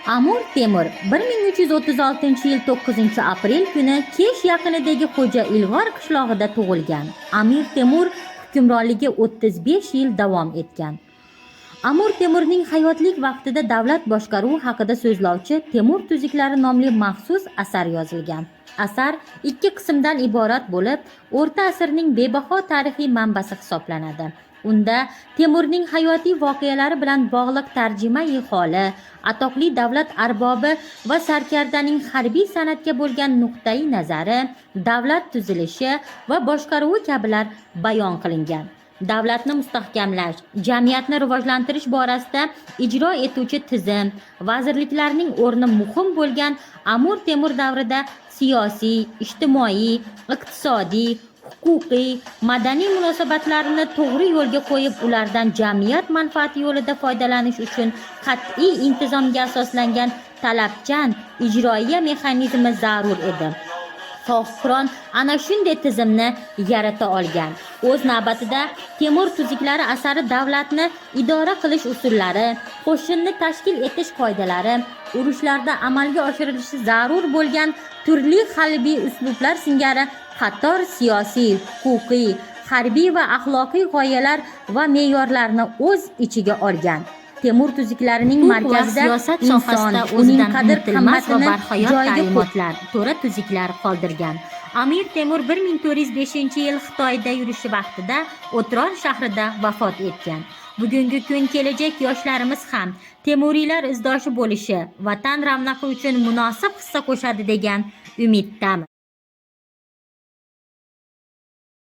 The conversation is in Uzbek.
Amir Temur 1336-yil 9-aprel kuni Kesh yaqinidagi Xo'ja Ilg'or qishlog'ida tug'ilgan. Amir Temur hukmronligi 35 yil davom etgan. Amir Temurning hayotlik vaqtida davlat boshqaruvi haqida so'zlovchi Temur tuziklari nomli maxsus asar yozilgan. Asar ikki qismdan iborat bo'lib, o'rta asrning bebaho tarixiy manbasi hisoblanadi. Unda Temurning hayotiy voqealari bilan bog'liq tarjimai holi, atoqli davlat arbobi va sarkardaning harbiy san'atga bo'lgan nuqtai nazari, davlat tuzilishi va boshqaruvi kabilar bayon qilingan. Davlatni mustahkamlash, jamiyatni rivojlantirish borasida ijro etuvchi tizim, vazirliklarning o'rni muhim bo'lgan Amir Temur davrida siyosiy, ijtimoiy, iqtisodiy, huquqiy, madaniy munosabatlarni to'g'ri yo'lga qo'yib, ulardan jamiyat manfaati yo'lida foydalanish uchun qat'iy intizomga asoslangan talabchan ijroiya mexanizmi zarur edi. Sohibqiron ana shunday tizimni yarata olgan. O'z navbatida Temur tuziklari asari davlatni idora qilish usullari, qo'shinni tashkil etish qoidalari, urushlarda amalga oshirilishi zarur bo'lgan turli harbiy uslublar singari qator siyosiy, huquqiy, harbiy va axloqiy g'oyalar va me'yorlarni o'z ichiga olgan. Temur tuziklarining markazida siyosat inson, sohasida uning o'zidan qadr qimmatini joyiga ta'limotlar, to'ra tuziklar qoldirgan. Amir Temur 1405-yil Xitoyda yurishi vaqtida O'trol shahrida vafot etgan. Bugungi kun kelajak yoshlarimiz ham Temuriylar izdoshi bo'lishi, vatan ravnaqi uchun munosib hissa qo'shadi degan umiddamiz.